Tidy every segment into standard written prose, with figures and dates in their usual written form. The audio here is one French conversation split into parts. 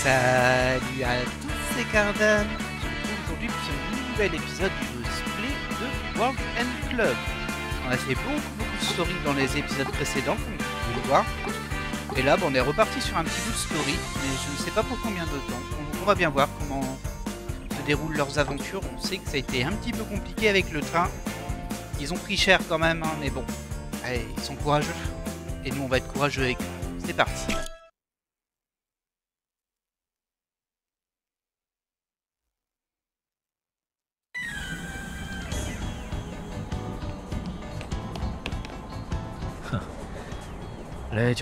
Salut à tous, c'est Cardan. Aujourd'hui pour ce nouvel épisode du display de World End Club. On a fait beaucoup de story dans les épisodes précédents, comme vous pouvez le voir. Et là, on est reparti sur un petit bout de story, mais je ne sais pas pour combien de temps. On va bien voir comment se déroulent leurs aventures. On sait que ça a été un petit peu compliqué avec le train. Ils ont pris cher quand même, hein, mais bon. Allez, ils sont courageux. Et nous, on va être courageux avec eux. C'est parti. Et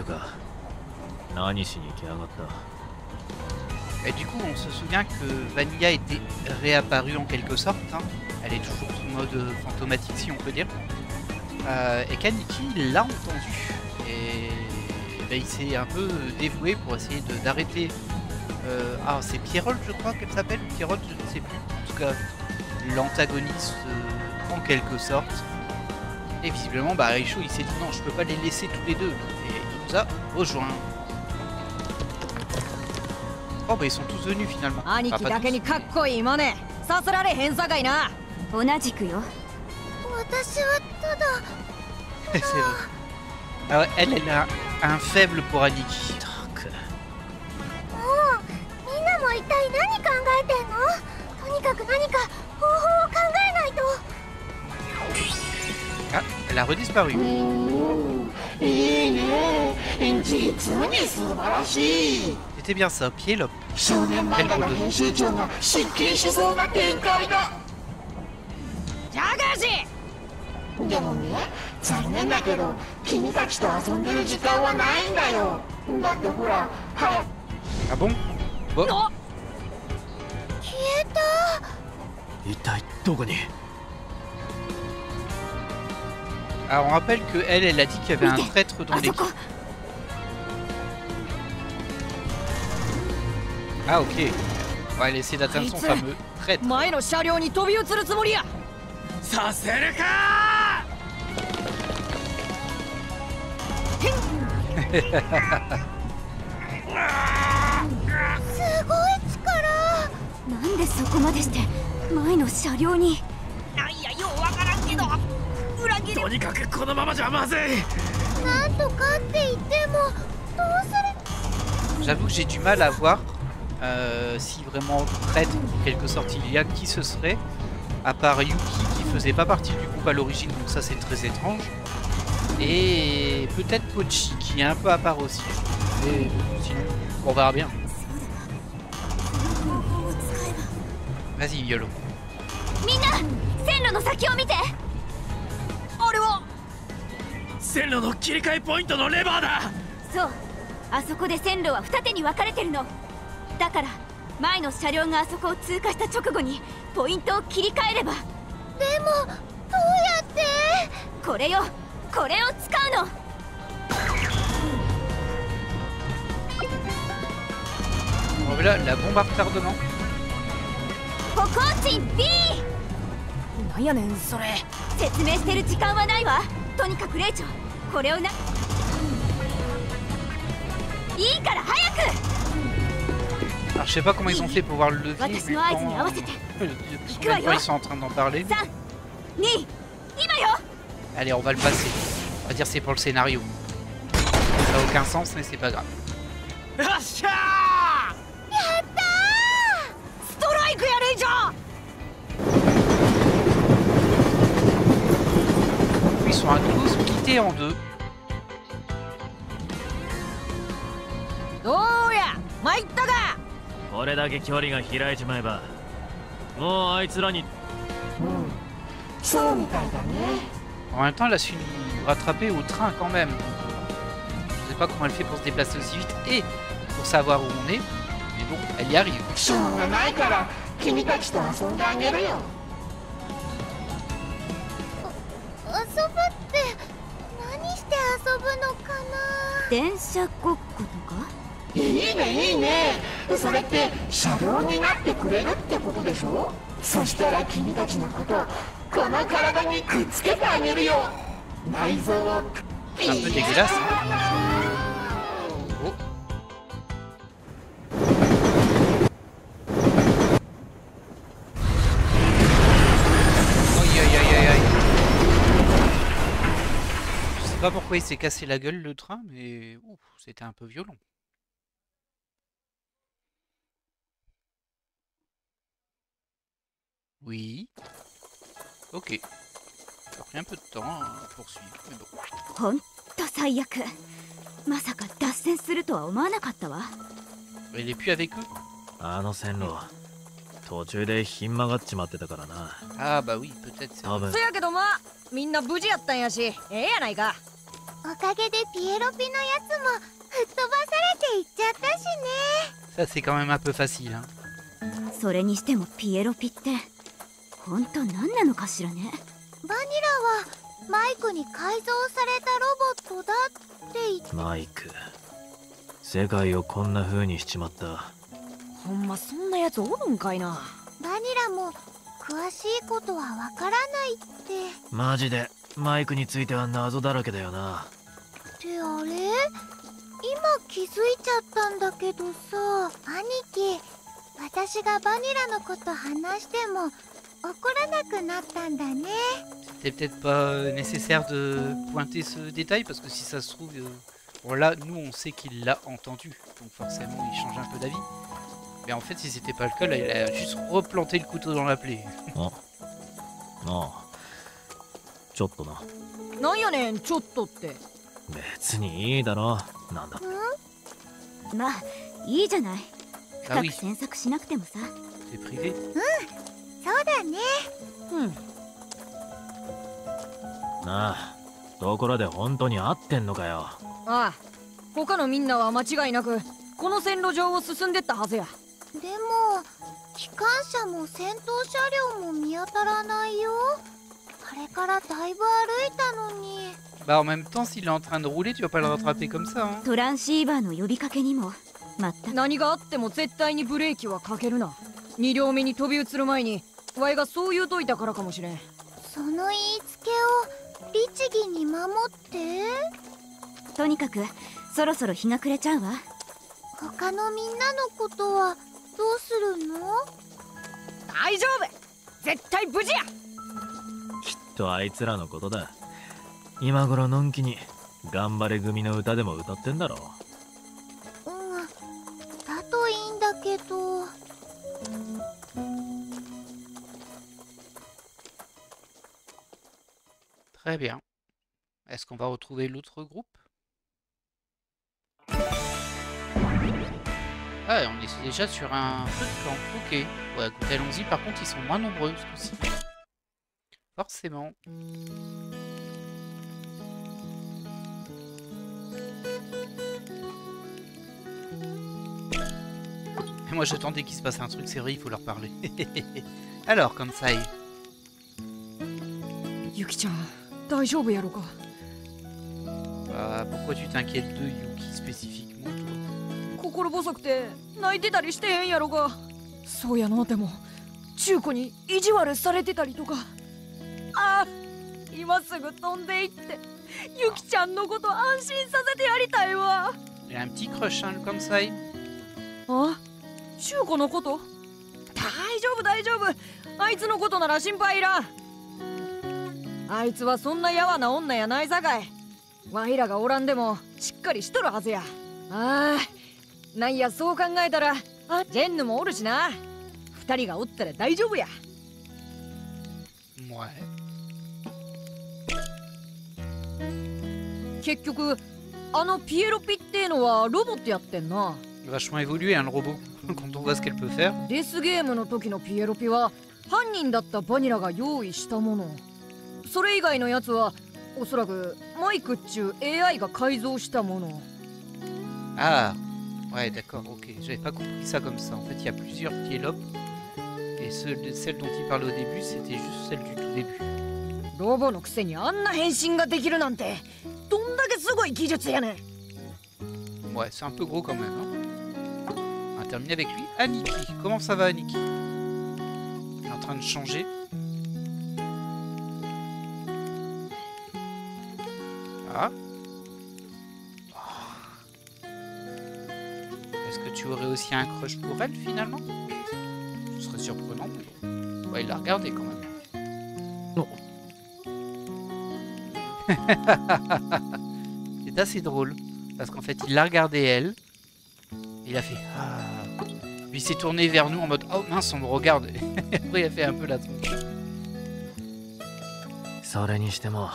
du coup, on se souvient que Vanilla était réapparue en quelque sorte. Hein. Elle est toujours sous mode fantomatique, si on peut dire. Et Kaneki l'a entendu. Et il s'est un peu dévoué pour essayer d'arrêter. C'est Pierrot, je crois qu'elle s'appelle, ou Pierrot, je ne sais plus. En tout cas, l'antagoniste en quelque sorte. Et visiblement, Richo, il s'est dit non, je peux pas les laisser tous les deux. Et il nous a rejoint. Oh ils sont tous venus finalement. Pas tous. C'est vrai. Ah ouais, elle a un faible pour Aniki. Ah, elle a redisparu. C'était bien ça, Piélope. Quel beau Ah bon? Bon. Alors on rappelle que elle a dit qu'il y avait un traître dans l'équipe. Ah ok. On va essayer d'atteindre son fameux traître. J'avoue que j'ai du mal à voir si vraiment traître en quelque sorte il y a qui ce serait, à part Yuki qui faisait pas partie du groupe à l'origine, donc ça c'est très étrange, et peut-être Pochi qui est un peu à part aussi. Et sinon, on verra bien. Vas-y Yolo. Bon, là, la bombe à retardement. Alors je sais pas comment ils ont fait pour voir le levier, mais quand ils sont en train d'en parler. Allez, on va le passer. On va dire c'est pour le scénario. Ça n'a aucun sens, mais c'est pas grave. Ils sont à nouveau splittés en deux. En même temps, elle a su nous rattraper au train quand même. Je sais pas comment elle fait pour se déplacer aussi vite et pour savoir où on est. Mais bon, elle y arrive. C'est un peu dégueulasse. Oh. sais pas pourquoi il s'est cassé la gueule le train, mais ouf, c'était un peu violent. Oui. Ok. Ça a pris un peu de temps à poursuivre, mais bon. ほんと最悪。まさか脱線するとは思わなかったわ。Il est plus avec eux? あの線路途中でひん曲がっちまってたからな。 Ah bah oui, peut-être. 多分そやけどまあみんな無事やったんやし、ええやないか。おかげでピエロピのやつも吹っ飛ばされていっちゃったし Ça c'est quand même un peu facile, hein. ね。それにしてもピエロピって本当何なのかしらね。バニラはマイクに改造されたロボットだって言って。マイク、世界をこんな風にしちまった。ほんまそんなやつおるんかいな。バニラも詳しいことはわからないって。マジでマイクについては謎だらけだよな。ってあれ、今気づいちゃったんだけどさ、兄貴、私がバニラのこと話しても怒らなくなったんだね。 C'était peut-être pas nécessaire de pointer ce détail parce que si ça se trouve, bon là nous on sait qu'il l'a entendu, donc forcément il change un peu d'avis. Mais en fait si c'était pas le cas, là il a juste replanté le couteau dans la plaie. ああ、ちょっとな。なんやねんちょっとって。別にいいだろ。なんだ。まあいいじゃない。あ深く詮索しなくてもさ。C'est privé. そうだね。うん。なあ、ところで本当に合ってんのかよ。ああ、他のみんなは間違いなくこの線路上を進んでったはずや。でも機関車も戦闘車両も見当たらないよ。あれからだいぶ歩いたのに。 Bah en même temps s'il est en train de rouler, tu vas pas le rattraper comme ça, hein. トランシーバーの呼びかけにも全く。何があっても絶対にブレーキはかけるな。2両目に飛び移る前にワイがそう言うといたからかもしれん。その言いつけを律儀に守って。とにかくそろそろ日が暮れちゃうわ。他のみんなのことはどうするの？大丈夫、絶対無事や。きっとあいつらのことだ。今頃のんきに頑張れ組の歌でも歌ってんだろ。だといいんだけど。Très bien. Est-ce qu'on va retrouver l'autre groupe? Ah, on est déjà sur un peu de camp. Ok. Ouais, écoute, allons-y. Par contre, ils sont moins nombreux ce coup-ci. Forcément. Et moi, j'attendais qu'il se passe un truc. C'est vrai, il faut leur parler. Alors, comme ça y est. ゆきちゃん大丈夫やろか。 Ah, pourquoi tu t'inquiètes de Yuki spécifiquement, toi? 心細くて泣いてたりしてへんやろか。そうやの。でも中古に意地悪されてたりとか。ああ、今すぐ飛んでいってゆきちゃんのこと安心させてやりたいわ。 Il a un petit crush, hein, le Kansai. あ、中古のこと？大丈夫大丈夫。あいつのことなら心配いらん。あいつはそんなやわな女やないさかい。わいらがおらんでもしっかりしとるはずや。ああ、なんやそう考えたらジェンヌもおるしな。二人がおったら大丈夫や。Ouais. 結局あのピエロピっていうのはロボットやってんな。 Vachement évolué, hein, le robot. Quand on voit ce qu'elle peut faire. デスゲームの時のピエロピは犯人だったバニラが用意したもの。それ以外のやつはおそらくマイクっちゅう AI が改造したもの。 Ah, ouais, d'accord, ok. J'avais pas compris ça comme ça. En fait, il y a plusieurs Piélopes. Et celle dont il parle au début, c'était juste celle du tout début. ロボのくせにあんな変身ができるなんてどんだけすごい技術やねん。 Ouais, c'est un peu gros quand même. Hein. On va terminer avec lui. Aniki. Comment ça va, Aniki? Il est en train de changer. Ah. Est-ce que tu aurais aussi un crush pour elle finalement? Ce serait surprenant, mais bon. Ouais, il l'a regardé quand même. Non. C'est assez drôle. Parce qu'en fait, il l'a regardé elle. Il a fait ah. Puis il s'est tourné vers nous en mode oh mince, on me regarde. Et après, il a fait un peu la tronche. それにしても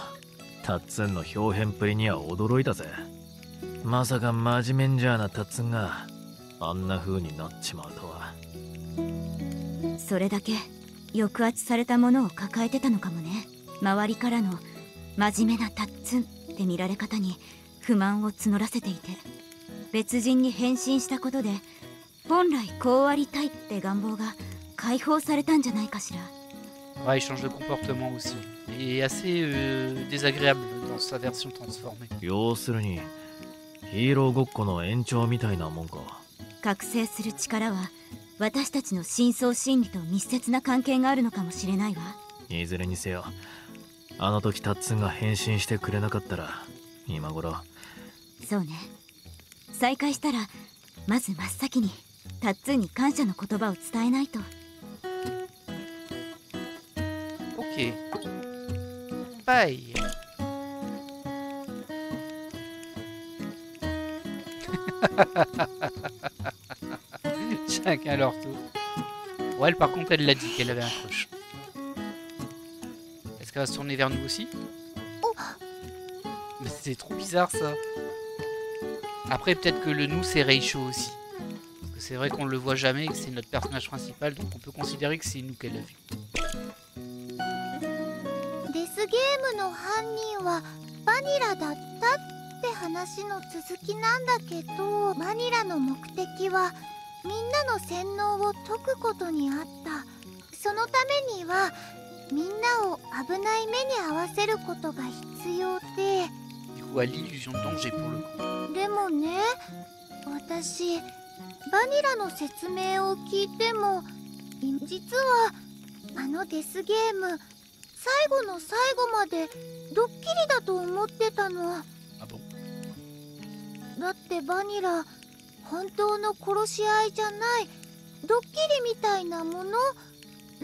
タッツンの表変っぷりには驚いたぜ。まさか真面目んじゃなタッツンがあんな風になっちまうとは。それだけ抑圧されたものを抱えてたのかもね。周りからの真面目なタッツンって見られ方に不満を募らせていて、別人に変身したことで本来こうありたいって願望が解放されたんじゃないかしら。Ouais, il change de comportement aussi. Et assez désagréable dans sa version transformée. 要するにヒーローごっこの延長みたいなもんか。覚醒する力は私たちの深層心理と密接な関係があるのかもしれないわ。いずれにせよあの時タッツンが変身してくれなかったら今頃。そうね。再会したらまず真っ先にタッツンに感謝の言葉を伝えないと。Ok. Bye. Chacun leur tour. Ouais, elle, par contre, elle l'a dit qu'elle avait un crush. Est-ce qu'elle va se tourner vers nous aussi? Mais c'est trop bizarre ça. Après, peut-être que le nous, c'est Reicho aussi. Parce que c'est vrai qu'on le voit jamais et que c'est notre personnage principal, donc on peut considérer que c'est nous qu'elle a vu. デスゲームの犯人はバニラだったって話の続きなんだけど、バニラの目的はみんなの洗脳を解くことにあった。そのためにはみんなを危ない目に遭わせることが必要で。Du coup, à l'illusion de danger pour le coup. でもね、私バニラの説明を聞いても実はあのデスゲーム最後の最後までドッキリだと思ってたの。Ah bon? だってバニラ本当の殺し合いじゃないドッキリみたいなもの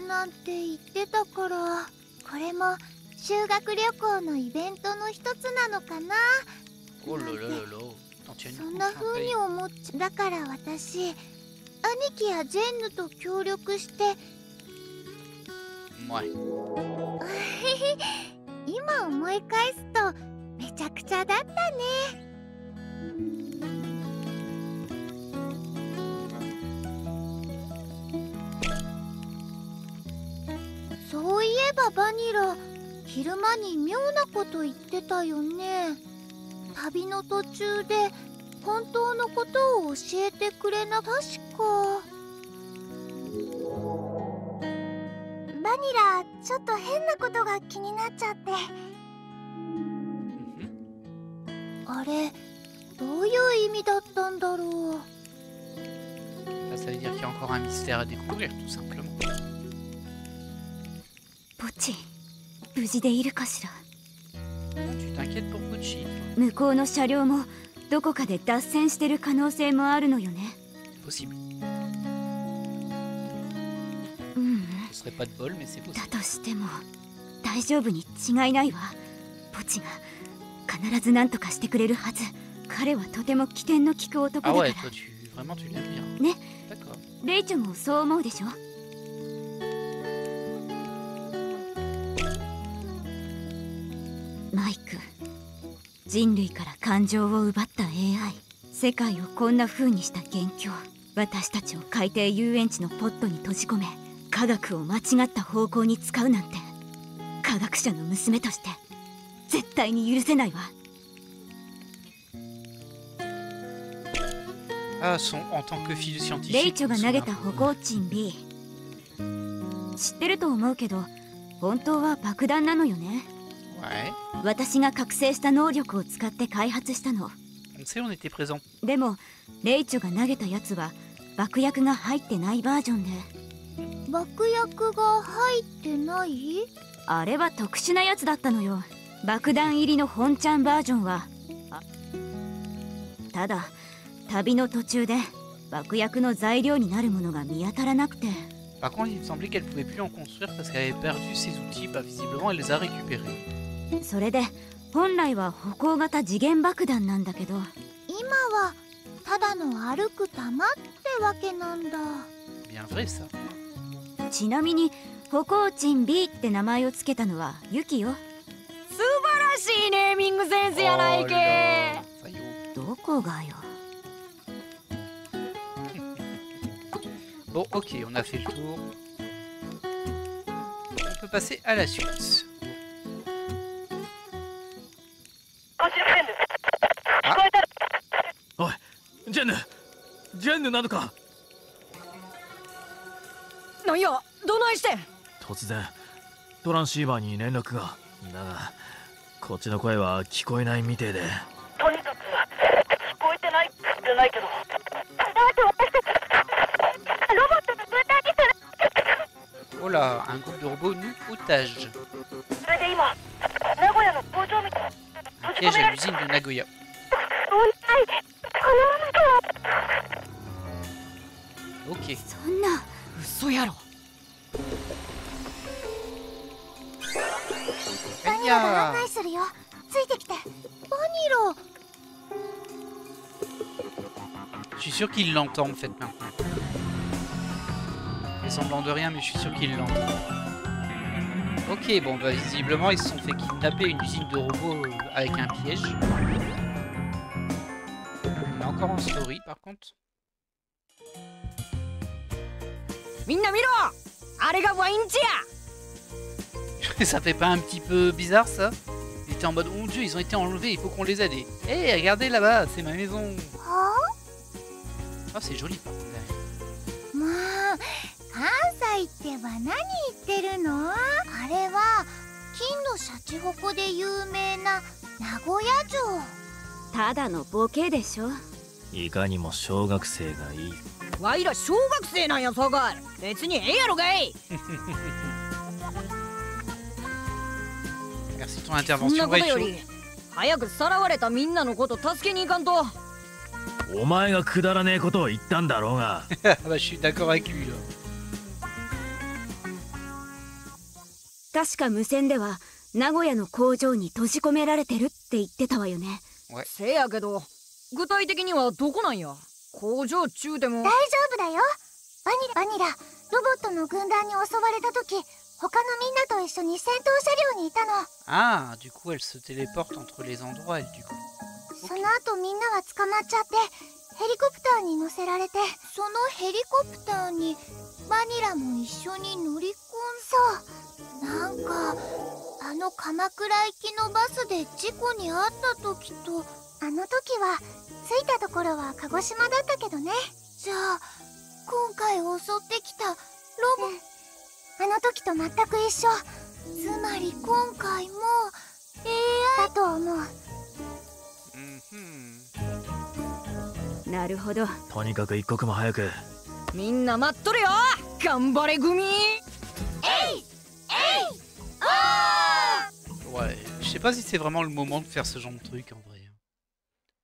なんて言ってたから、これも修学旅行のイベントの一つなのかな。 Oh là là là là. Attends, tu as そ une んな contrainte, 風に思っちゃだから私兄貴やジェンヌと協力して。 Ouais. 今思い返すとめちゃくちゃだったね。そういえばバニラ昼間に妙なこと言ってたよね。旅の途中で本当のことを教えてくれな。確かバニラちょっと変なことが気になっちゃって。 あれどういう意味だったんだろう。 Là, ça veut dire qu'il y a encore un mystère à découvrir, tout simplement. ポチ無事でいるかしら。 Tu t'inquiètes pour Pochi? 向こうの車両もどこかで脱線してる可能性もあるのよね。 Possible. うん。 Ce serait pas de bol, mais c'est だ possible. としても大丈夫に違いないわ。ポチが必ず何とかしてくれるはず。彼はとても起点の利く男 Ah だか ouais, ら。 toi, vraiment, tu l'aimes bien. ね。 D'accord. レイチョもそう思うでしょ。マイク、人類から感情を奪った AI、 世界をこんな風にした元凶、私たちを海底遊園地のポットに閉じ込め科学を間違った方向に使うなんて、科学者の娘として絶対に許せないわ。 Ah, en tant que fille scientifique. レイチョが投げた il me 歩 souvient 行賃 B、 知ってると思うけど本当は爆弾なのよね。 Ouais. 私が覚醒した能力を使って開発したの。 On sait, on était présent. でもレイチョが投げたやつは爆薬が入ってないバージョンで。爆薬が入ってない？あれは特殊なやつだったのよ。爆弾入りの本ちゃんバージョンは。ただ旅の途中で爆薬の材料になるものが見当たらなくて。 Par contre, il me semblait qu'elle pouvait plus en construire parce qu'elle avait perdu ses outils. Bah, visiblement, elle les a récupérés. それで本来は歩行型時限爆弾なんだけど、今はただの歩く玉ってわけなんだ。 Bien vrai ça. ちなみに歩行鎮 B って名前をつけたのはユキよ。素晴らしいネーミングセンスやないけ。 Ça y est. どこがよ。 Bon, ok, on a fait le tour. On peut passer à la suite. Ah, おい、ジェンヌ、ジェンヌなのか。なんや、どないしてん。突然トランシーバーに連絡が。だがこっちの声は聞こえないみてえで。とにかく聞こえてないじゃないけど、だって私たちロボットの分担にする。 Oh là, un groupe de robots nus otages. それで今名古屋の工場みたい。 Piège à l'usine de Nagoya. お願い、このままでは。 Ok. そんな。嘘やろ。バニラが案内するよ。ついてきて。バニラ。 Je suis sûr qu'il l'entend en fait maintenant. Il fait semblant de rien, mais je suis sûr qu'il l'entend. Ok, bon bah visiblement ils se sont fait kidnapper une usine de robots avec un piège. On est encore en story par contre. みんな見ろ、あれがワインチや。 Ça fait pas un petit peu bizarre ça? Ils étaient en mode oh mon dieu, ils ont été enlevés, il faut qu'on les aide. Hé, hey, regardez là-bas, c'est ma maison. はあ Oh, c'est joli par contre. もう関西ってば何言ってるの。あれは金のシャチホコで有名な名古屋城。ただのボケでしょ。いかにも小学生がいい。わいら小学生なんやさかい。別にええやろがい。 Merci de ton そんな intervention, ことよ Raicho. り早くさらわれたみんなのこと助けに行かんと。お前がくだらねえことを言ったんだろうが。Ah bah, je suis d'accord avec lui là. 確か無線では名古屋の工場に閉じ込められてるって言ってたわよね。せやけど具体的にはどこなんや。工場中でも。大丈夫だよ。バニラ、ロボットの軍団に襲われた時、他のみんなと一緒に戦闘車両にいたの。 Ah, du coup elle se téléporte entre les endroits elle du coup. その後みんなは捕まっちゃってヘリコプターに乗せられて、そのヘリコプターにバニラも一緒に乗り込ん。そうなんかあの鎌倉行きのバスで事故に遭った時と、あの時は着いたところは鹿児島だったけどね。じゃあ今回襲ってきたロボ、あの時と全く一緒。つまり今回も AI だと思う。なるほど。とにかく一刻も早く。みんな待っとれよ。頑張れ組。Ouais, je sais pas si c'est vraiment le moment de faire ce genre de truc en vrai.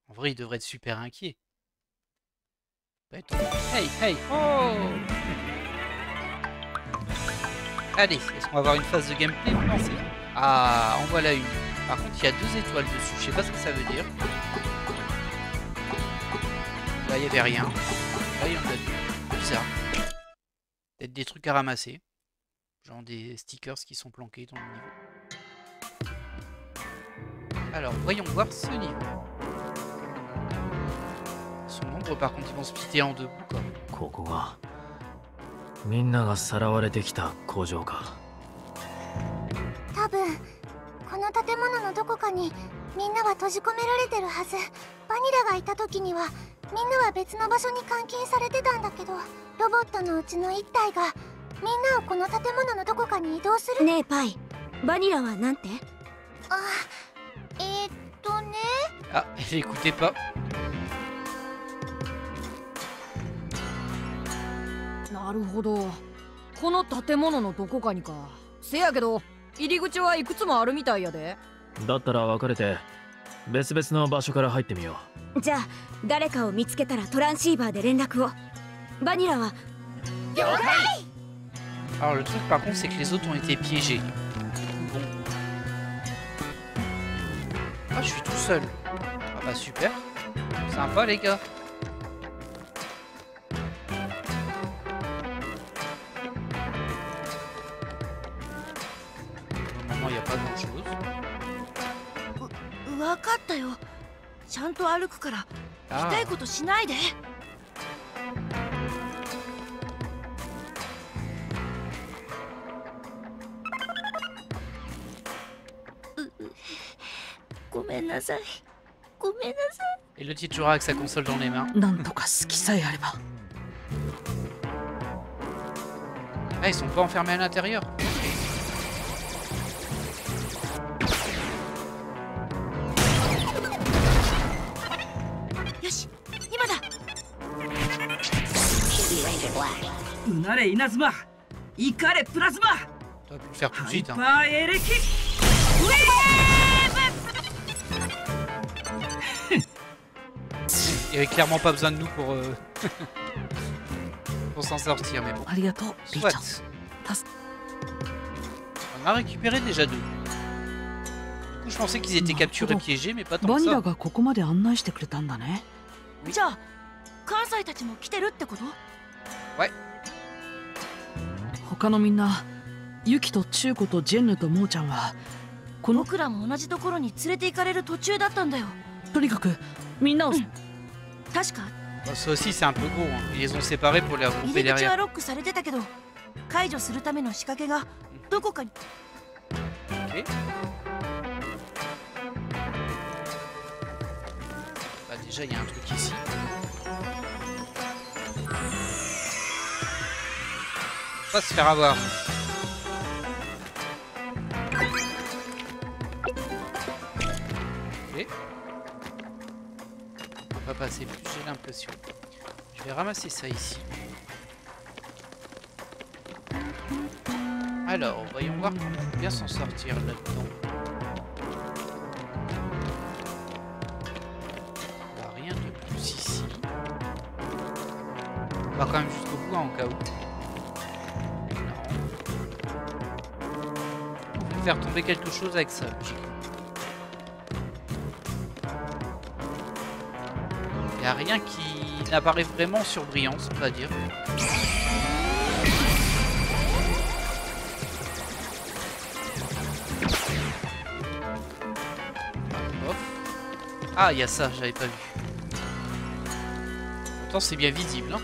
En vrai, il devrait être super inquiet. Hey, hey, oh! Allez, est-ce qu'on va avoir une phase de gameplay? Non, c'est... Ah, en voilà une. Par contre, il y a 2 étoiles dessus, je sais pas ce que ça veut dire. Là, il y avait rien. Là, il y en a 2. Bizarre. Peut-être des trucs à ramasser. Genre des stickers qui sont planqués dans le niveau. Alors, voyons voir ce niveau. Son nombre, par contre, ils vont se splitter en 2 bouts, quoi. ここがみんながさらわれてきた工場か。多分この建物のどこかにみんなは閉じ込められてるはず。バニラがいた時にはみんなは別の場所に監禁されてたんだけど、ロボットのうちの1体がみんなをこの建物のどこかに移動する。ねえパイ、バニラはなんて？あ、Ah, elle écoutait pas. なるほど、この建物のどこかにか。せやけど入り口はいくつもあるみたいやで。だったら別れて別々の場所から入ってみよう。じゃあ誰かを見つけたらトランシーバーで連絡を。バニラは了解。 Alors le truc par contre c'est que les autres ont été piégés. Bon. seul. Ah bah super. Sympa les gars. Normalement il n'y a pas grand chose. わかったよ。ちゃんと歩くから、Ah. 痛いことしないで。ごめんなさい。ごめんなさい。 Et le titre toujours avec sa console dans les mains. なんとか好きさえあれば。 Ah ils sont pas enfermés à l'intérieur. よし、今だ。うなれ稲妻、怒れプラズマ、 T'aurais pu le faire tout de ハイ suite. パ Hein. ーエレキ。 Il y avait clairement pas besoin de nous pour, pour s'en sortir, mais bon. ありがとう、リーちゃん。 Soit. 助 On a récupéré déjà 2. Du coup, je pensais qu'ils étaient capturés piégés, mais pas tant バ que ニラ ça. がここまで案内してくれたんだね。じゃあ、関西たちも来てるってこと？他のみんな、ユキとチュウコとジェンヌとモーちゃんはこの僕らも同じところに連れて行かれる途中だったんだよ。とにかくみんなを、確か Bon, ça aussi, c'est un peu gros. Hein. Ils les ont séparés pour les 入 regrouper り口は derrière. ロックされてたけど、解除するための仕掛けがどこかに。 Ok. Bah, déjà, il y a un truc ici. Faut pas se faire avoir. Ok. On va passer plus, j'ai l'impression. Je vais ramasser ça ici. Alors, voyons voir comment on peut bien s'en sortir là-dedans. Bah, rien de plus ici. On va quand même jusqu'au bout, hein, au cas où. Non. On peut faire tomber quelque chose avec ça, logiquement. Il n'y a rien qui n'apparaît vraiment sur brillance, on va dire. Off. Ah, il y a ça, j'avais pas vu. Pourtant, c'est bien visible. Hein.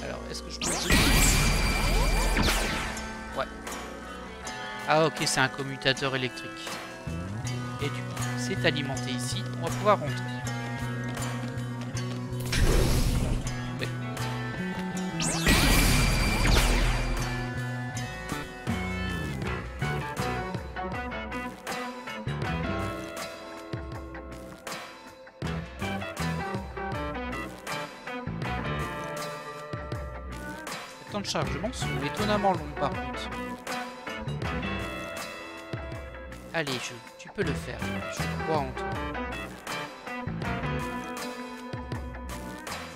Alors, est-ce que je peux... Ouais. Ah, ok, c'est un commutateur électrique. Et du coup, c'est alimenté ici. On va pouvoir rentrer. Ouais. Les temps de chargement sont étonnamment longs par contre. Allez, tu peux le faire. Je crois en toi.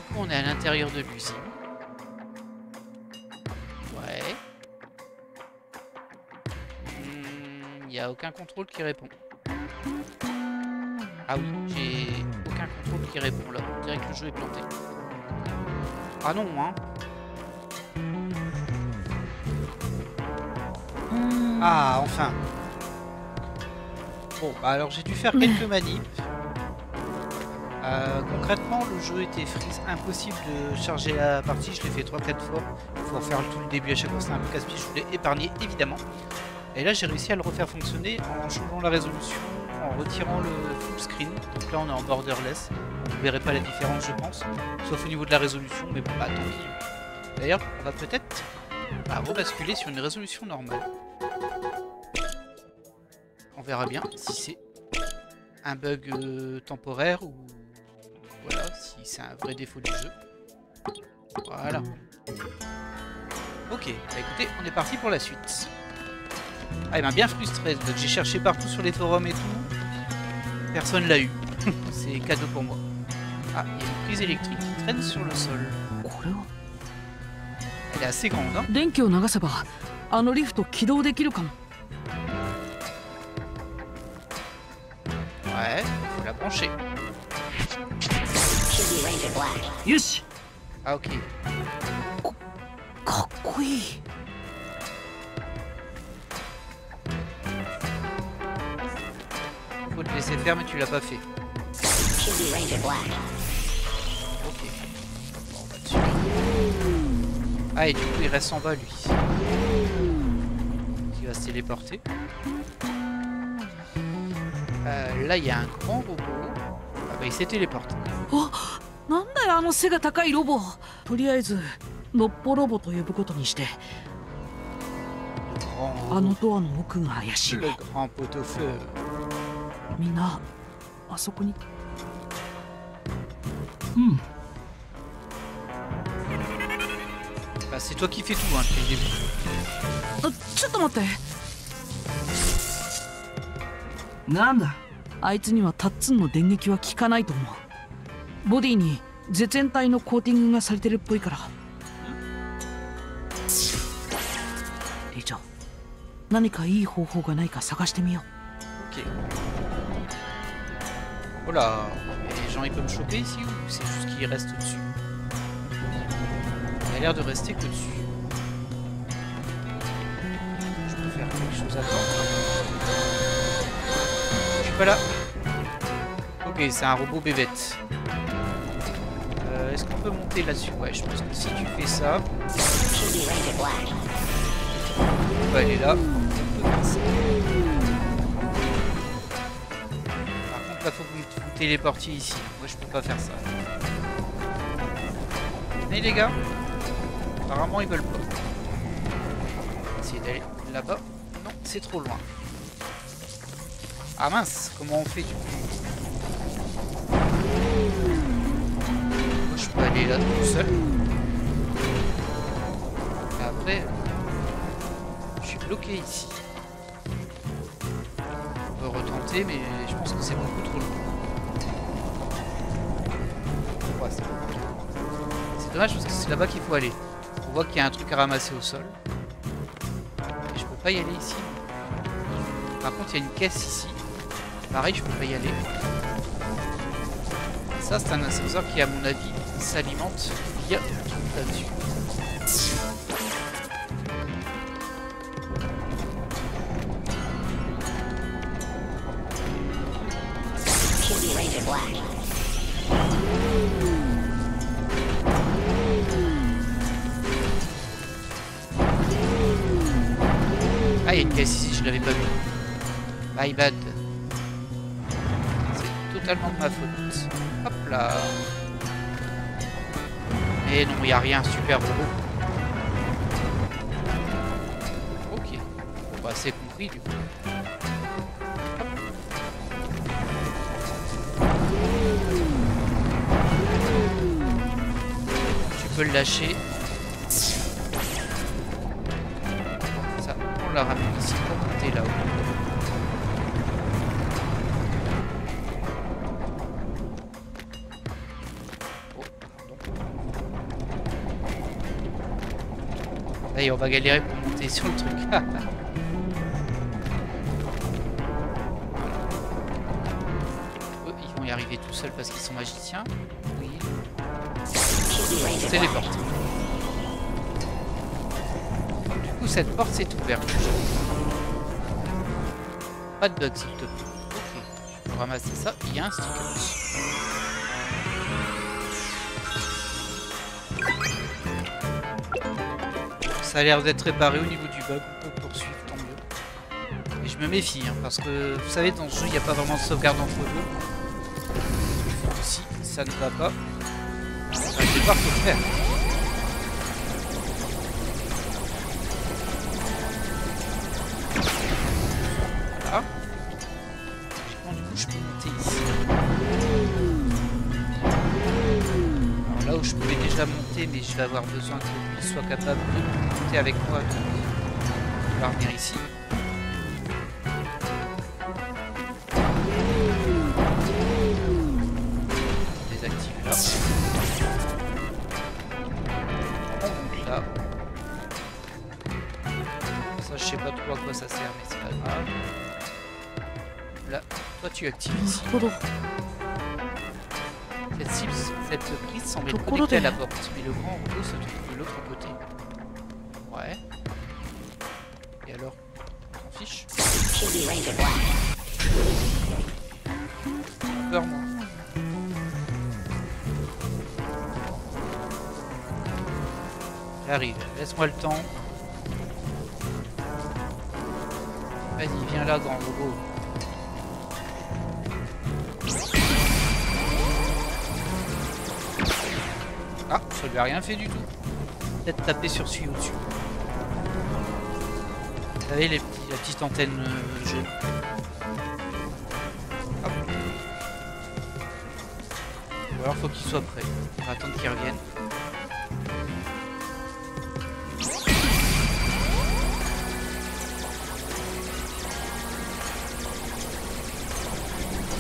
Du coup, on est à l'intérieur de l'usine. Ouais. Il n'y a aucun contrôle qui répond. Ah oui, j'ai aucun contrôle qui répond là. On dirait que le jeu est planté. Ah non, hein. Ah, enfin. Bon, bah alors j'ai dû faire quelques manips. Concrètement, le jeu était freeze, impossible de charger la partie. Je l'ai fait 3-4 fois. Il faut refaire tout le début à chaque fois, c'est un peu casse-pied. Je voulais épargner, évidemment. Et là, j'ai réussi à le refaire fonctionner en changeant la résolution, en retirant le full screen. Donc là, on est en borderless. Vous ne verrez pas la différence, je pense. Sauf au niveau de la résolution, mais bon, bah tant pis. D'ailleurs, on va peut-être rebasculer sur une résolution normale. On verra bien si c'est un bug temporaire ou voilà, si c'est un vrai défaut du jeu. Voilà. Ok, bah écoutez, on est parti pour la suite. Ah, il m'a bien frustré, donc j'ai cherché partout sur les forums et tout. Personne l'a eu. C'est cadeau pour moi. Ah, il y a une prise électrique qui traîne sur le sol. これは Elle est assez grande, hein. 電気を流せばあのリフト起動できるかも。Ouais, faut la brancher.よし Ah ok. かっこいい Faut te laisser faire mais tu l'as pas fait. Ok. Bon, on va dessus. Ah et du coup il reste en bas lui. Qui va se téléporter. Là il y a un grand robot. Ah bah il s'est téléporté. なんだよあの背が高いロボ。とりあえずのっぽロボと呼ぶことにして、 Grand あの robot. ドアの奥が怪しい。 Le grand pot-au-feu. みんなあそこに。うん。 Bah c'est toi qui fais tout hein, depuis le début. ちょっと待って。なんだ。あいつにはタッツンの電撃は効かないと思う。ボディに絶縁体のコーティングがされてるっぽいから。リチョ、何かいい方法がないか探してみよう。 Ok. Oh là, et les gens ils peuvent me choper ici ou c'est juste qu'ils restent au-dessus? Il a l'air de rester que dessus. Je peux faire quelque chose à temps. Je suis pas là. Ok, c'est un robot bébête. Est-ce qu'on peut monter là-dessus? Ouais, je pense que si tu fais ça... On va aller là. On peut faire ça. Par contre, là, faut que vous vous téléportiez ici. Moi, je peux pas faire ça. Mais les gars, apparemment, ils veulent pas. On va essayer d'aller là-bas. Non, c'est trop loin. Ah mince, comment on fait du coup? Moi, je peux aller là tout seul. Et après, je suis bloqué ici. On peut retenter, mais je pense que c'est beaucoup trop long. Ouais, c'est beaucoup trop long. C'est dommage parce que c'est là-bas qu'il faut aller. On voit qu'il y a un truc à ramasser au sol. Et je peux pas y aller ici. Par contre, il y a une caisse ici. Pareil, je peux pas y aller. Ça, c'est un ascenseur qui, à mon avis, s'alimente via là-dessus. Ah, il y a une caisse ici, je l'avais pas vu. My bad. C'est totalement de ma faute. Hop là. Mais non, il n'y a rien, super robot. Ok. Bon, bah, c'est compris du coup. Tu peux le lâcher. Ça, on la ramène ici pour monter là-haut. Et on va galérer pour monter sur le truc. Eux, ils vont y arriver tout seuls parce qu'ils sont magiciens. Oui. Téléporte. Du coup, cette porte s'est ouverte. Pas de bug, s'il te plaît. Ok, je peux ramasser ça. Il y a un sticker. Ça a l'air d'être réparé au niveau du bug, on peut poursuivre, tant mieux. Et je me méfie, hein, parce que vous savez, dans ce jeu, il n'y a pas vraiment de sauvegarde entre deux. Si ça ne va pas, je vais devoir tout faire. Voilà. Logiquement, du coup, je peux monter ici. Alors là où je pouvais déjà monter, mais je vais avoir besoin que lui soit capable de monter avec moi, donc il va revenir ici. On désactive là. On monte là. Ça je sais pas trop à quoi ça sert, mais c'est pas grave. Là, toi tu tu actives ici. なるほど。 Cette prise semble être Tokoro connectée à de- la porte, mais le grand robot se trouve de l'autre côté. Ouais. Et alors, on s'en fiche. J'ai peur, moi. J'arrive, laisse-moi le temps. Vas-y, viens là, grand robot. Ah, ça lui a rien fait du tout. Peut-être taper sur celui au-dessus. Vous savez, la petite antenne jaune. Hop. Ou alors faut qu'il soit prêt. On va attendre qu'il revienne.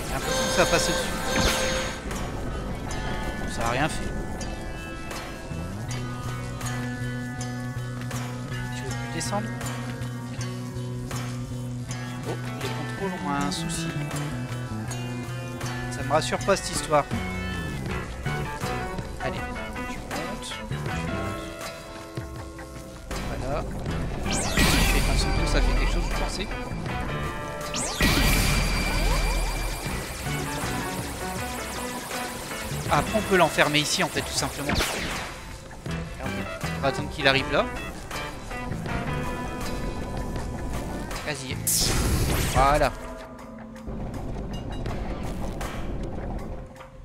J'ai l'impression que ça passe au-dessus. Ça a rien fait. Tu veux plus descendre? Oh, les contrôles ont un souci. Ça me rassure pas cette histoire. Allez, tu montes. Voilà. Je fais attention que ça fait quelque chose, vous pensez? Ah, après on peut l'enfermer ici en fait tout simplement. On va attendre qu'il arrive là. Vas-y. Voilà.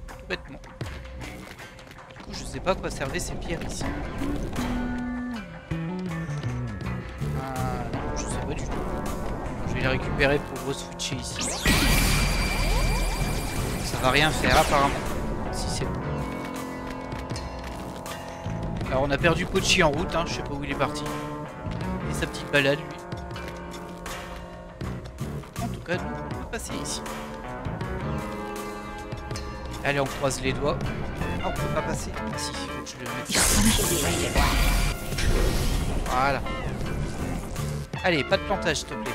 Tout bêtement. Du coup je sais pas à quoi servaient ces pierres ici. Ah non, je sais pas du tout. Je vais les récupérer pour re-switcher ici. Ça va rien faire apparemment. Si c'est bon. Alors on a perdu Pochi en route, hein, je sais pas où il est parti. Et sa petite balade lui. En tout cas, nous, on va passer ici. Allez, on croise les doigts. Ah, on peut pas passer. Ah si, faut que je le mette. Voilà. Allez, pas de plantage s'il te plaît.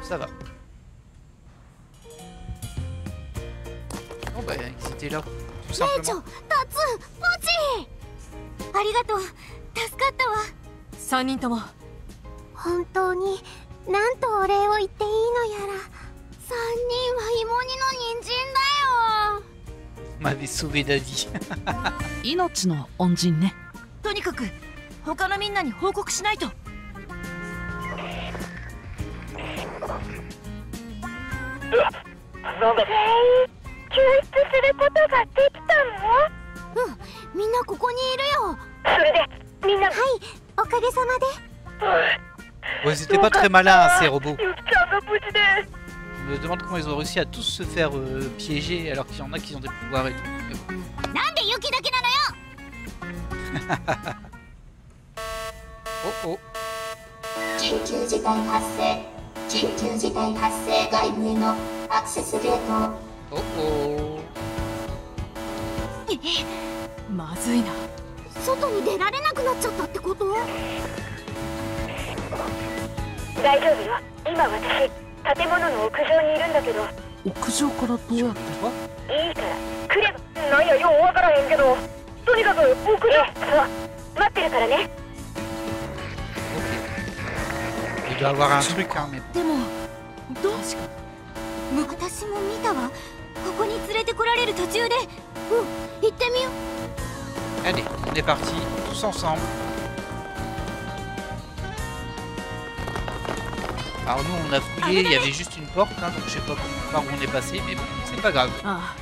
Ça va. Bon bah, ils étaient là. Tout simplement. タツポチありがとう助かったわ3人とも本当に何とお礼を言っていいのやら3人は芋煮の人参だよ M'avait sauvé Daddy. 命の恩人ね。とにかく他のみんなに報告しないと。なんだ全員救出することができたの？みんなここにいるよそれでみんなはいおかげさまで Ouais, c'était pas très malin ces robots. ゆきちゃんが無事で。 Je me demande comment ils ont réussi à tous se faire piéger alors qu'il y en a qui ont des pouvoirs et tout. Mais bon. なんでユキだけなのよ Oh oh. 緊急事態発生緊急事態発生外部へのアクセスゲート Oh oh. まずいな。外に出られなくなっちゃったってこと？大丈夫よ。今私建物の屋上にいるんだけど。屋上からどうやって？いいから来れば。なんやようわからへんけど。とにかく送る。そう待ってるからね。 Il doit avoir un truc, hein, mais でもどう私も見たわここに連れてこられる途中で行ってみよう allez, on est parti, tous ensemble. Alors nous on a fouillé, il y avait juste une porte, hein, donc je sais pas par où on est passé, mais bon, c'est pas grave. あ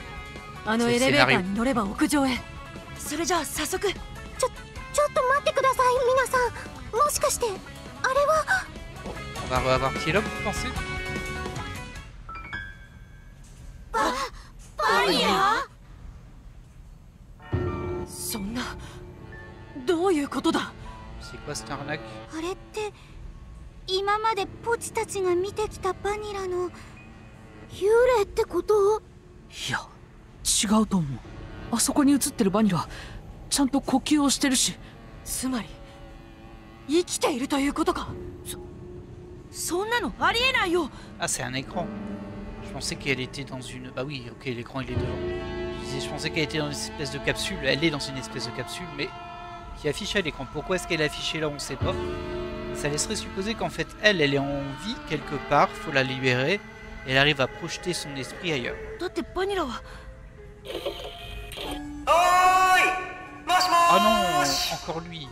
あ、あのエレベーターに乗れば屋上へ。それじゃあ早速。ちょっと待ってください皆さんもしかしてあれは On va revoir Kielop, vous pensez? バニラそんなどういうことだ。 C'est quoi cette arnaque? あれって今までポチたちが見てきたバニラの幽霊ってこと？いや違うと思う。あそこに映ってるバニラちゃんと呼吸をしてるし。つまり生きているということか。そんなのありえないよ。 Ah, c'est un écran. pensais qu'elle était dans une... Bah oui, ok, l'écran il est devant. Je pensais qu'elle était dans une espèce de capsule. Elle est dans une espèce de capsule, mais qui affiche à l'écran. Pourquoi est-ce qu'elle est affichée là, on ne sait pas. Ça laisserait supposer qu'en fait, elle est en vie quelque part, faut la libérer. Et elle arrive à projeter son esprit ailleurs. だってバニラは。Oh non, encore lui.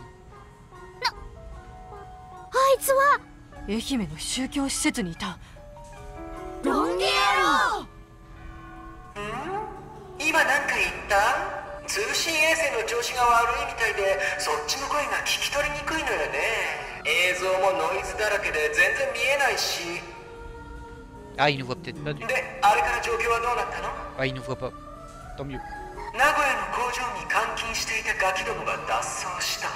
あいつは愛媛の宗教施設にいた。ロンゲ野郎。今何か言った？通信衛星の調子が悪いみたいで、そっちの声が聞き取りにくいのよね。映像もノイズだらけで全然見えないし。Ah, il nous voit peut-être pas du tout. で、あれから状況はどうなったの？ Ah, il nous voit pas. Tant mieux. 名古屋の工場に監禁していたガキどもが脱走した。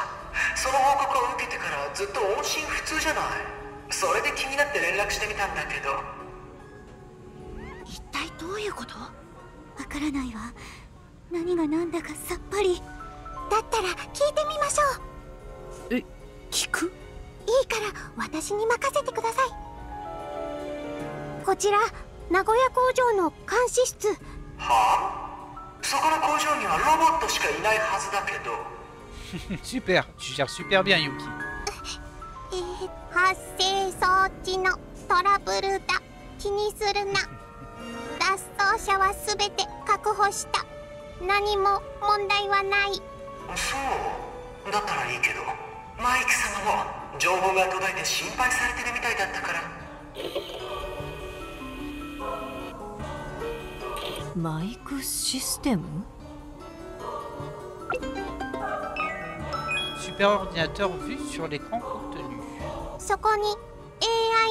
その報告を受けてからずっと音信不通じゃない。それで気になって連絡してみたんだけど。一体どういうこと？わからないわ。何が何だかさっぱり。だったら聞いてみましょう。え、聞く？いいから私に任せてください。こちら名古屋工場の監視室。はあ？そこの工場にはロボットしかいないはずだけど。Super, tu gères super bien, Yuki. 発生装置のトラブルだ。気にするな。脱走者はすべて確保した。何も問題はない。そうだったらいいけど、マイク様も情報が途絶えて心配されてるみたいだったから。マイクシステム？ Super ordinateur vu sur l'écran contenu. そこに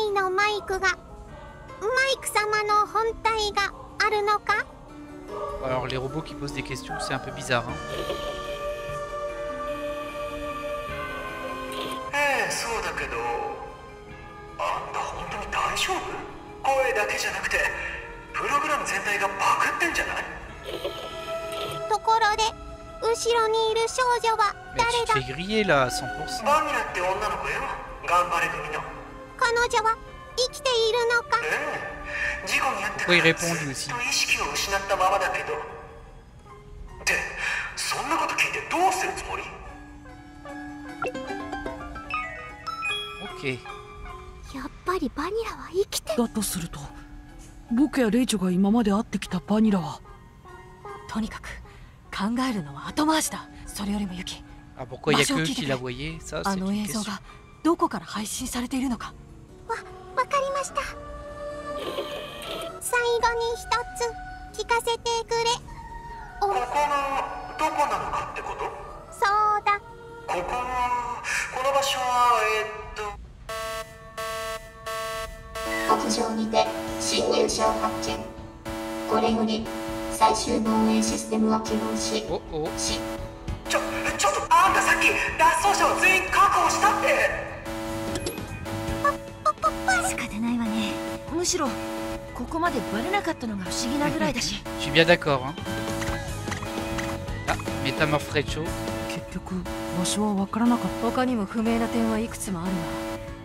AI のマイクが、マイク様の本体があるのか？ Alors les robots qui posent des questions, c'est un peu bizarre, hein. そうだけど、あんた本当に大丈夫？声だけじゃなくてプログラム全体がバグってんじゃない？ところで後ろにいる少女は Mais 誰 tu te だ？ fais griller là à 100%. バニラって女の子よ。頑張れ組の。彼女は生きているのか？事故に遭ってか Pourquoi il ら répond ず lui っ aussi? と意識を失ったままだけど。ってそんなこと聞いてどうするつもり？ Ok. やっぱりバニラは生きてる。だとすると、僕やレイチョが今まで会ってきたバニラは。とにかく考えるのは後回しだ。それよりもユキ、 Ah, pourquoi il y a que eux qui la voyaient? Ça, あ c'est の une 映像 question. がどこから配信されているのか。わかりました。最後に一つ聞かせてくれ。ここがどこなのかってこと？そうだ。この場所は屋上にて侵入者を発見。これより最終防衛システムは起動し、Oh oh. ちょっとあんたさっき脱走者を全員確保したって。仕方ないわね。むしろここまでバレなかったのが不思議なぐらいだし。 Je suis bien d'accord, hein. Ah, Métamorphrecho. 結局場所は分からなかった。他にも不明な点はいくつもある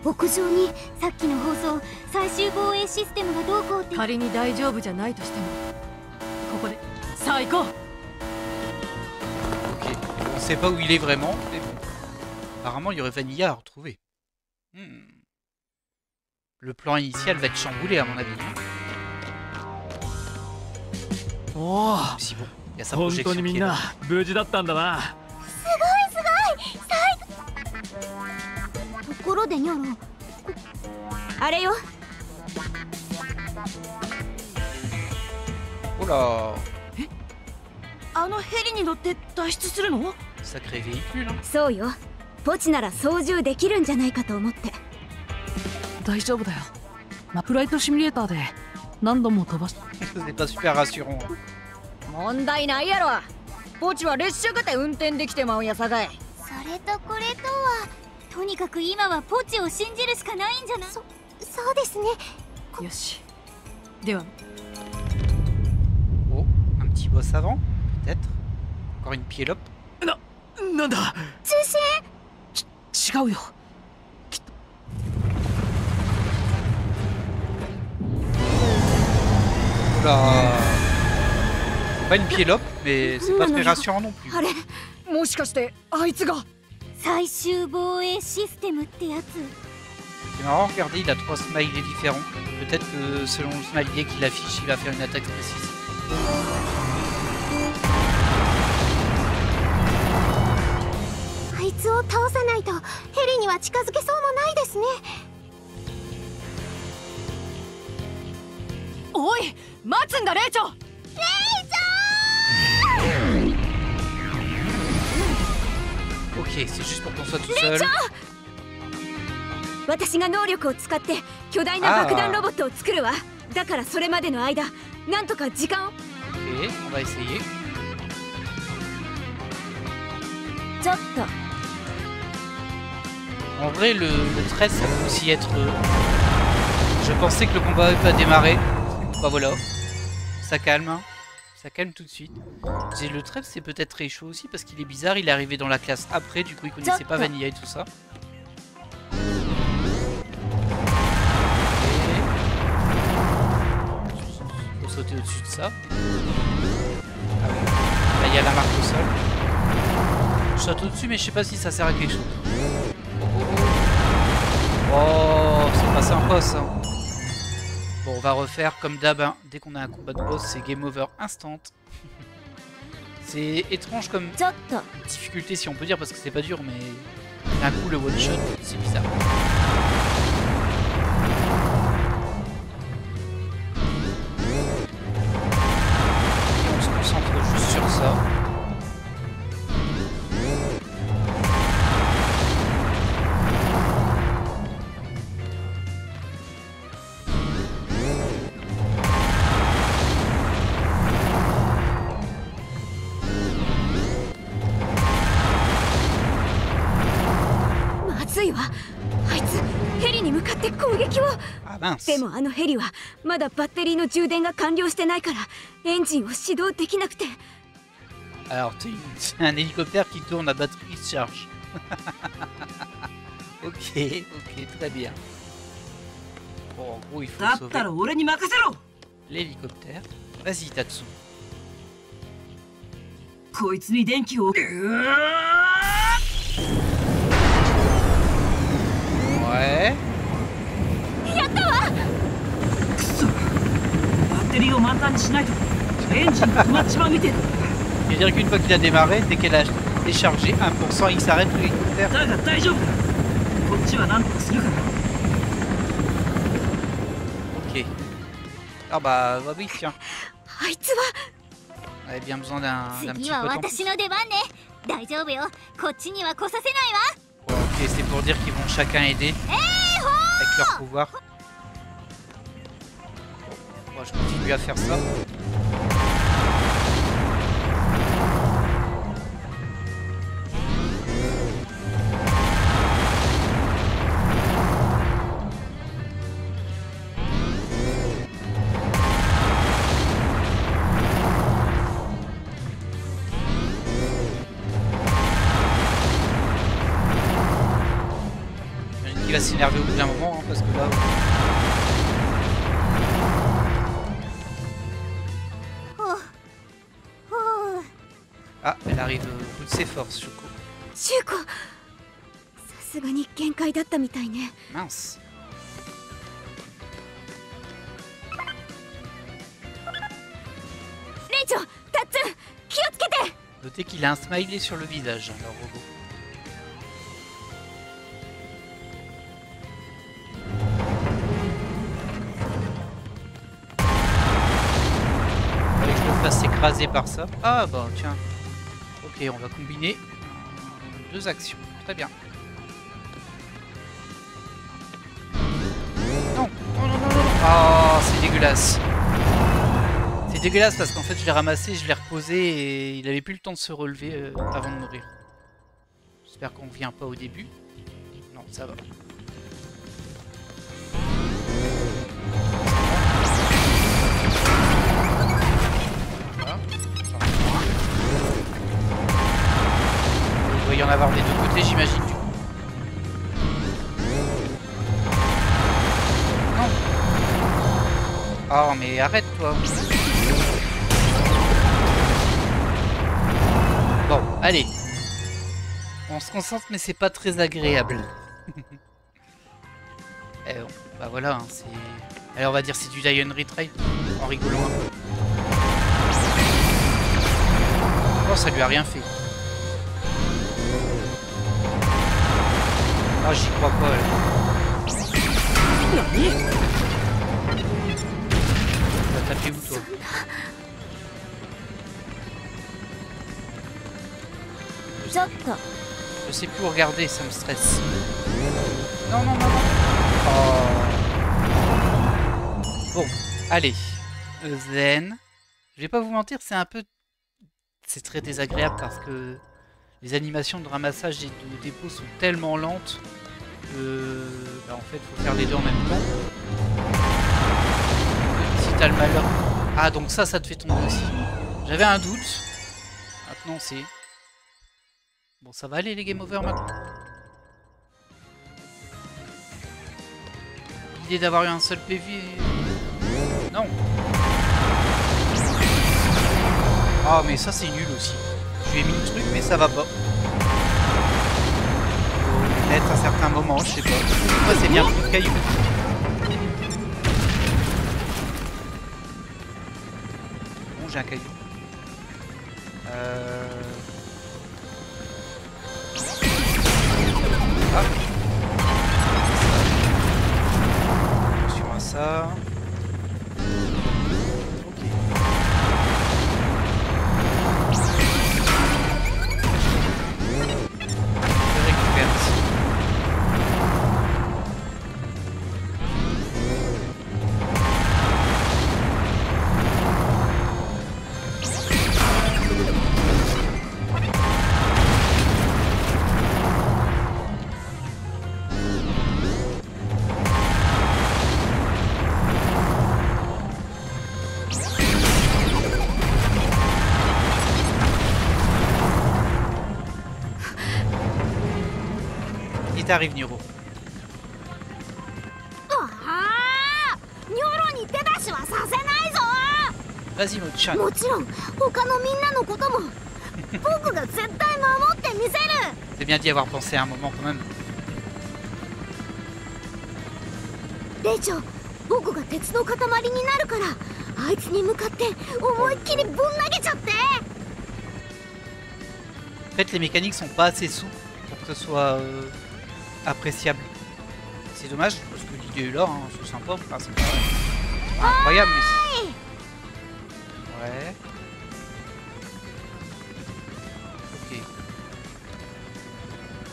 屋上にさっきの放送、最終防衛システムがどうこうって。が、仮に大丈夫じゃないとしてもここでさあ行こう。 Ok. On sait pas où il est vraiment, mais bon. Apparemment, il y aurait Vanilla à retrouver. Le plan initial va être chamboulé, à mon avis. おお、 Si bon, il y a sa 本当 projection にみ qui ん est な là. 無事だったんだな。ところでニョロ、あれよ。 Oh là, あのヘリに乗って脱出するの？ sacré véhicule, hein. そうよ。ポチなら操縦できるんじゃないかと思って。大丈夫だよ。フライトシミュレーターで何度も飛ばし。C'est pas super rassurant. 問題ないやろ。ポチは列車型運転できてまうんやさかい。それとこれとは、とにかく今はポチを信じるしかないんじゃない？そうですね。よし。では。 Oh, un petit boss avant, peut-être. Encore une pielope. なんだ。通信？違うよ。きっと。Oula. C'est pas une piélope, mais c'est pas très rassurant non plus. あれもしかしてあいつが最終防衛システムってやつ。 C'est marrant, regardez, il a 3 smileys différents. Peut-être que selon le smiley qu'il affiche, il va faire une attaque précise. あいつを倒さないとヘリには近づけそうもないですね。おい待つんだレイチョ。 Ok, c'est juste pour qu'on soit tout seul. 私が能力を使って巨大な爆弾ロボットを作るわ。だからそれまでの間なんとか時間を。 Ok, on va essayer. ちょっと En vrai, le 13, ça peut aussi être... Je pensais que le combat n'avait pas démarré. Bah voilà. Ça calme. Hein. Ça calme tout de suite. J'ai le trèfle, c'est peut-être très chaud aussi parce qu'il est bizarre. Il est arrivé dans la classe après, du coup il connaissait pas Vanilla et tout ça. Faut sauter au-dessus de ça. Ah oui. Là il y a la marque au sol. Je saute au-dessus mais je sais pas si ça sert à quelque chose. Oh, c'est pas sympa ça. Bon, on va refaire comme d'hab, hein. Dès qu'on a un combat de boss, c'est game over instant. C'est étrange comme difficulté si on peut dire, parce que c'est pas dur, mais d'un coup le one shot, c'est bizarre. Et on se concentre juste sur ça. Ah mince. でもあのヘリはまだバッテリーの充電が完了してないからエンジンを始動できなくて。 Alors c'est un hélicoptère qui tourne à batterie qui se charge. Ok, ok, très bien. Bon, en gros il faut sauver l'hélicoptère. Vas-y Tatsu. こいつに電気を。 Ouais. やったわ。くそ。バッテリーを満タンにしないとエンジンが止まっちまうみてえだ。 C'est-à-dire qu'une fois qu'il a démarré, dès qu'elle a déchargé 1%, il s'arrête l'hélicoptère. だが大丈夫だ。こっちは何とかするから。 Ok. Ah bah oui tiens. あいつは。 On avait bien besoin d'un petit peu de temps. 私の出番ね。大丈夫よ。こっちには来させないわ。 Ok, c'est pour dire qu'ils vont chacun aider avec leur pouvoir. Bon, moi je continue à faire ça. Il va s'énerver au bout d'un moment hein, parce que là... Ah, elle arrive au bout de ses forces, Shuko. Shuko, さすがに限界だったみたいね。 Mince. Reicho, Tatsun, 気をつけて。 Notez qu'il a un smiley sur le visage, hein, leur robot. S'écraser par ça. Ah bah tiens. Ok, on va combiner deux actions. Très bien. Non, non, non, non, non. Oh, c'est dégueulasse. C'est dégueulasse parce qu'en fait je l'ai ramassé, je l'ai reposé et il avait plus le temps de se relever avant de mourir. J'espère qu'on vient pas au début. Non, ça va. Il doit y en avoir des deux côtés, j'imagine. Du coup. Non. Oh mais arrête-toi. Bon, allez. On se concentre mais c'est pas très agréable. Eh bon, bah voilà, hein, c'est... Allez, on va dire c'est du die and retry, en rigolant un peu. Oh, ça lui a rien fait. Ah, j'y crois pas, là. T'as tapé où, toi? Je sais plus où regarder, ça me stresse. Non, non, non, non. Oh. Bon, allez. Zen. Je vais pas vous mentir, c'est un peu... C'est très désagréable parce que les animations de ramassage et de dépôt sont tellement lentes que... Bah, en fait, il faut faire les deux en même temps. Si t'as le malheur... Ah, donc ça te fait tomber aussi. J'avais un doute. Maintenant, c'est... Bon, ça va aller les game over maintenant. L'idée d'avoir eu un seul PV... Non. Ah, mais ça c'est nul aussi. Je lui ai mis le truc, mais ça va pas. Faut le mettre à certains moments, je sais pas. Moi c'est bien plus de cailloux. Bon, j'ai un caillou. Ah. Attention à ça. Ok. Je récupère ici. Arrive Niro. Vas-y Mo-chan. C'est bien d'y avoir pensé à un moment quand même. En fait les mécaniques sont pas assez souples pour que ce soit appréciable. C'est dommage parce que l'idée est là, hein, c'est sympa, enfin, c'est pas incroyable mais c'est... Ouais. Ok.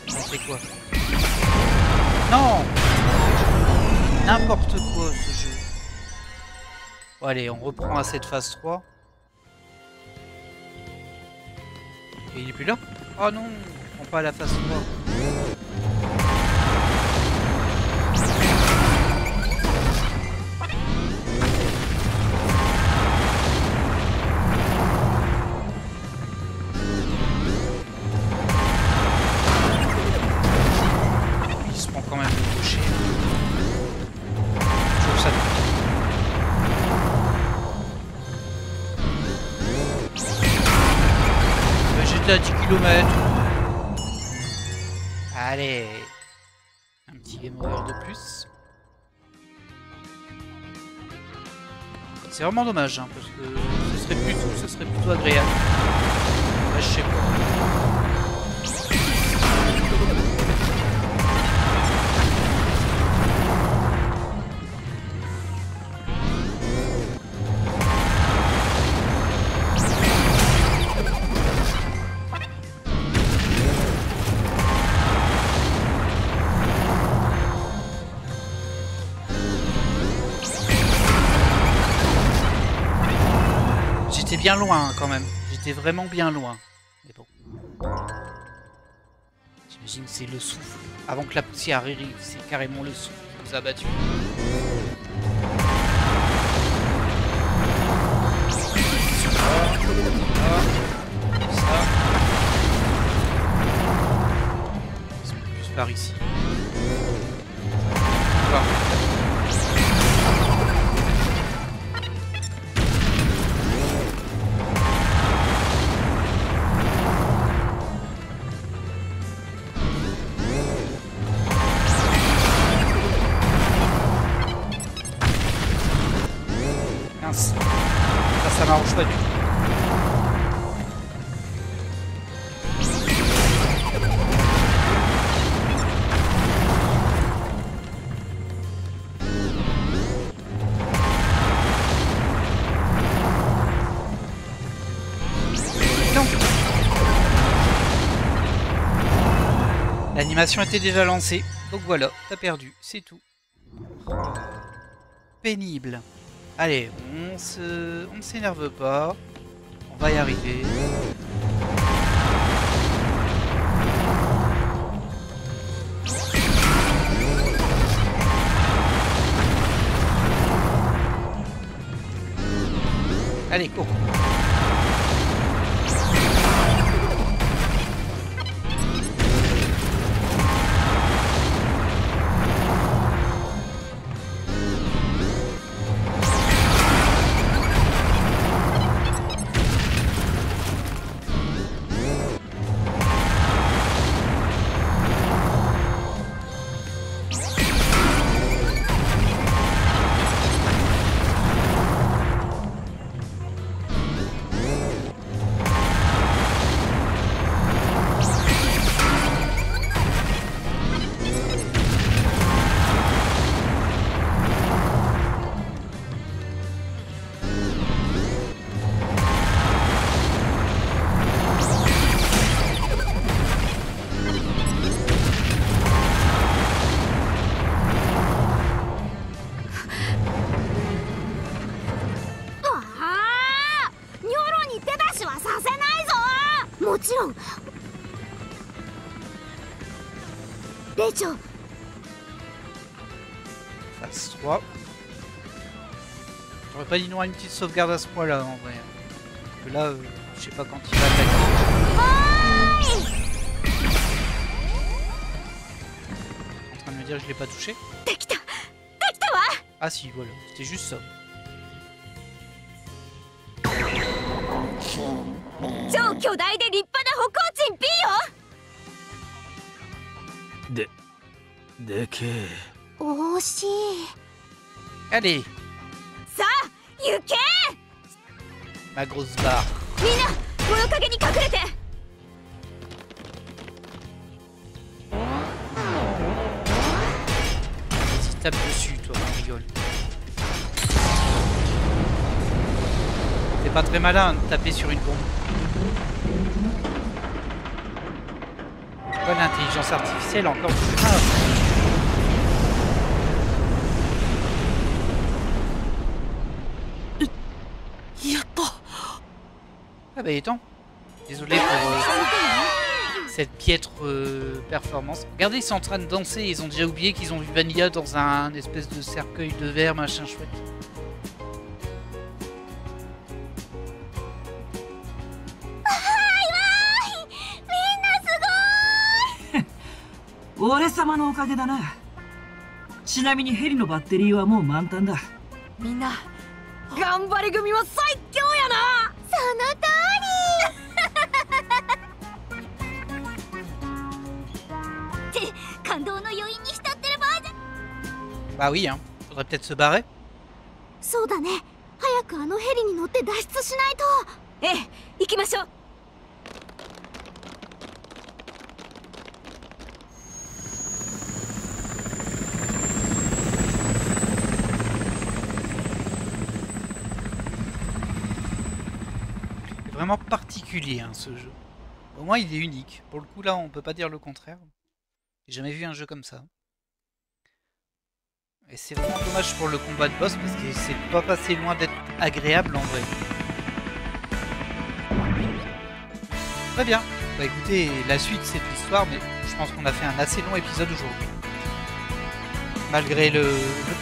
On fait quoi? Non! N'importe quoi ce jeu. Bon allez, on reprend à cette phase 3. Et il est plus là? Oh non, on prend pas à la phase 3. À 10 km. Allez. Un petit game over de plus. C'est vraiment dommage, hein, parce que ce serait plutôt agréable. Là, je sais pas. J'étais bien loin quand même. J'étais vraiment bien loin. Mais bon. J'imagine que c'est le souffle. Avant que la poussière arrive, c'est carrément le souffle qui nous a battus. Ça. Ils sont plus par ici. L'animation était déjà lancée. Donc voilà, t'as perdu. C'est tout. Pénible. Allez, on s'énerve pas. On va y arriver. Allez, cours. Phase 3. J'aurais pas dit non à une petite sauvegarde à ce point là en vrai. Parce que là, je sais pas quand il va attaquer. En train de me dire que je l'ai pas touché. Ah si, voilà, c'était juste ça. Allez. Ma grosse barre. Vas-y, tape dessus, toi, on rigole. C'est pas très malin de taper sur une bombe. Pourquoi l'intelligence artificielle encore plus grave? Ah bah il est temps. Désolé pour cette piètre performance. Regardez, ils sont en train de danser. Ils ont déjà oublié qu'ils ont vu Vanilla dans un espèce de cercueil de verre, machin chouette.俺様のおかげだな。ちなみにヘリのバッテリーはもう満タンだ。みんな頑張り組は最強やな。その通りって感動の余韻に浸ってる場合じゃ。 Bah oui, hein. Faudrait peut-être se barrer. そうだね。早くあのヘリに乗って脱出しないと。ええ、行きましょう。Vraiment particulier hein, ce jeu. Au moins il est unique. Pour le coup là on peut pas dire le contraire. J'ai jamais vu un jeu comme ça. Et c'est vraiment dommage pour le combat de boss parce que c'est pas passé loin d'être agréable en vrai. Très bien. Bah écoutez, la suite c'est de l'histoire mais je pense qu'on a fait un assez long épisode aujourd'hui. Malgré le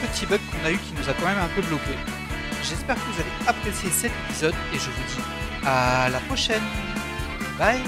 petit bug qu'on a eu qui nous a quand même un peu bloqué. J'espère que vous avez apprécié cet épisode et je vous dis à la prochaine. Bye.